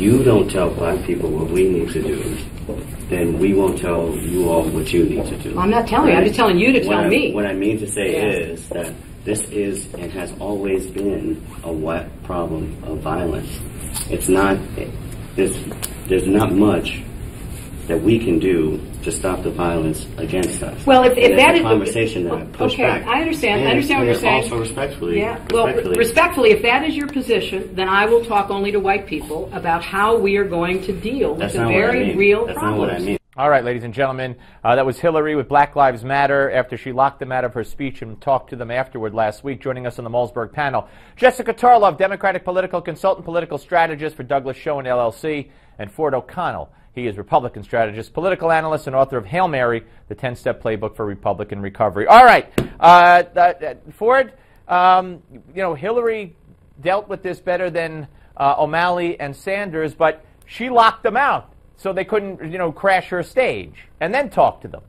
you don't tell black people what we need to do, then we won't tell you all what you need to do. Well, I'm not telling you. I'm just telling you to tell me. What I mean to say is that this is and has always been a wet problem of violence. It's not. There's not much that we can do to stop the violence against us. Well, if that is a conversation that I push back. I understand. I understand what you're saying. Also respectfully. Yeah. Well, respectfully, if that is your position, then I will talk only to white people about how we are going to deal with the very real problems. That's not what I mean. All right, ladies and gentlemen, that was Hillary with Black Lives Matter after she locked them out of her speech and talked to them afterward last week. Joining us on the Malzberg panel, Jessica Tarlov, Democratic political consultant, political strategist for Douglas Schoen, LLC, and Ford O'Connell. He is Republican strategist, political analyst, and author of Hail Mary, the 10-Step Playbook for Republican Recovery. All right, Ford, Hillary dealt with this better than O'Malley and Sanders, but she locked them out so they couldn't, crash her stage and then talk to them.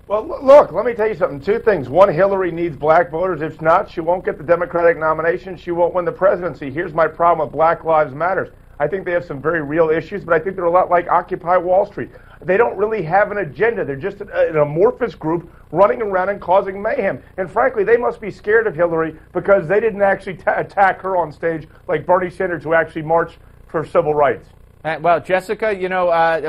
Well, look, let me tell you something. Two things. One, Hillary needs black voters. If not, she won't get the Democratic nomination. She won't win the presidency. Here's my problem with Black Lives Matter. I think they have some very real issues, but I think they're a lot like Occupy Wall Street. They don't really have an agenda. They're just an amorphous group running around and causing mayhem. And frankly, they must be scared of Hillary because they didn't actually attack her on stage like Bernie Sanders, who actually marched for civil rights. Well, Jessica,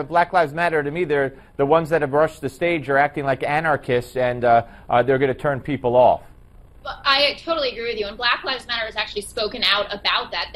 Black Lives Matter, to me, they're the ones that have rushed the stage are acting like anarchists, and they're going to turn people off. Well, I totally agree with you. And Black Lives Matter has actually spoken out about that.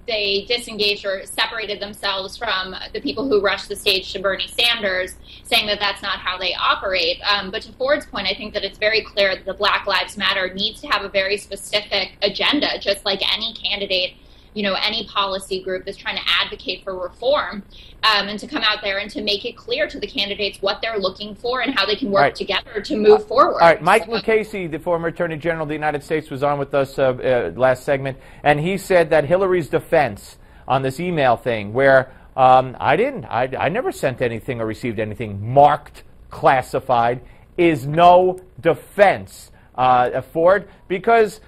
They disengaged or separated themselves from the people who rushed the stage to Bernie Sanders, saying that that's not how they operate. But to Ford's point, I think that it's very clear that the Black Lives Matter needs to have a very specific agenda, just like any candidate, any policy group that's trying to advocate for reform, and to come out there and to make it clear to the candidates what they're looking for and how they can work together to move forward. All right, Mike Mukasey, the former Attorney General of the United States, was on with us last segment, and he said that Hillary's defense on this email thing, where I never sent anything or received anything marked classified, is no defense, Ford, because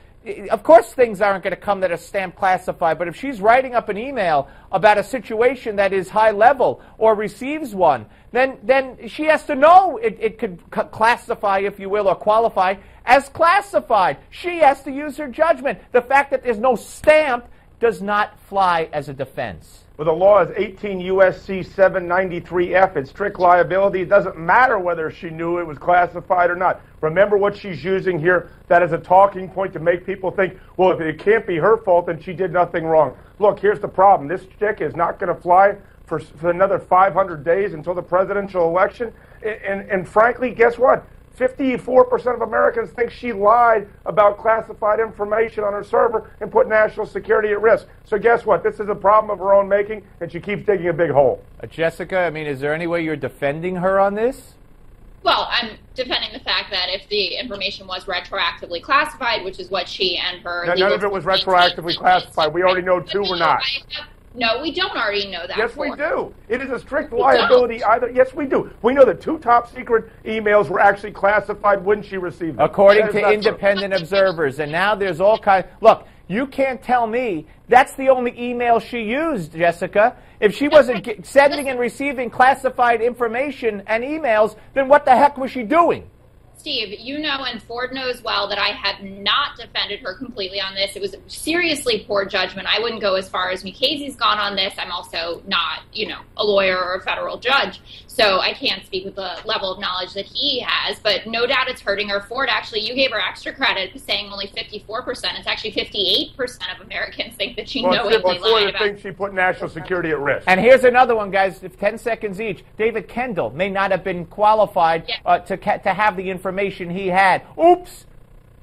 of course things aren't going to come that are stamped classified, but if she's writing up an email about a situation that is high level or receives one, then she has to know it could classify, if you will, or qualify as classified. She has to use her judgment. The fact that there's no stamp does not fly as a defense. Well, the law is 18 U.S.C. 793F. It's strict liability. It doesn't matter whether she knew it was classified or not. Remember what she's using here. That is a talking point to make people think, well, if it can't be her fault, then she did nothing wrong. Look, here's the problem. This chick is not going to fly for another 500 days until the presidential election. And frankly, guess what? 54% of Americans think she lied about classified information on her server and put national security at risk. So guess what? This is a problem of her own making, and she keeps digging a big hole. Jessica, is there any way you're defending her on this? Well, I'm defending the fact that if the information was retroactively classified, which is what she and her... None of it was retroactively classified. We already know two were not. No, we don't already know that. Yes, we do. It is a strict liability either. Yes, we do. We know that 2 top secret emails were actually classified when she received them. According to independent observers. And now there's all kinds... Look, you can't tell me that's the only email she used, Jessica. If she wasn't sending and receiving classified information and emails, then what the heck was she doing? Steve, you know, and Ford knows well that I have not defended her completely on this. It was seriously poor judgment. I wouldn't go as far as Mukasey's gone on this. I'm also not, a lawyer or a federal judge, so I can't speak with the level of knowledge that he has, but no doubt it's hurting her. Ford, actually, you gave her extra credit saying only 54%. It's actually 58% of Americans think that she knowingly lied about. Think she put national security at risk. And here's another one, guys, 10 seconds each. David Kendall may not have been qualified to have the information he had. Oops.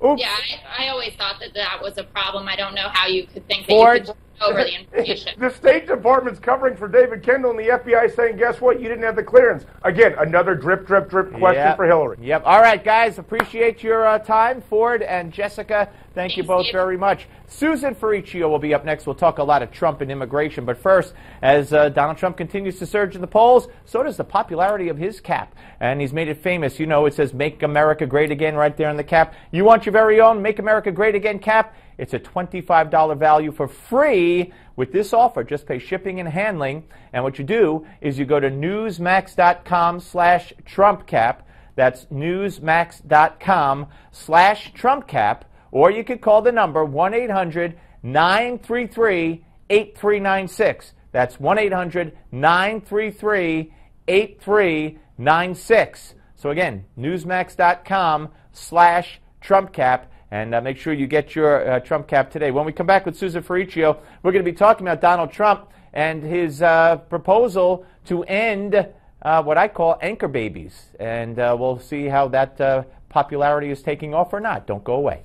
Yeah, I always thought that was a problem. I don't know how you could think that you could over the information. The State Department's covering for David Kendall, and the FBI saying, guess what? You didn't have the clearance. Again, another drip question for Hillary. Yep. All right, guys, appreciate your time. Ford and Jessica, thank you both very much. Susan Ferricchio will be up next. We'll talk a lot of Trump and immigration. But first, as Donald Trump continues to surge in the polls, so does the popularity of his cap. And he's made it famous. It says, Make America Great Again right there on the cap. You want your very own Make America Great Again cap? It's a $25 value for free with this offer. Just pay shipping and handling. And what you do is you go to newsmax.com/TrumpCap. That's newsmax.com/TrumpCap. Or you could call the number 1-800-933-8396. That's 1-800-933-8396. So again, newsmax.com/TrumpCap. And make sure you get your Trump cap today. When we come back with Susan Ferriccio, we're going to be talking about Donald Trump and his proposal to end what I call anchor babies. And we'll see how that popularity is taking off or not. Don't go away.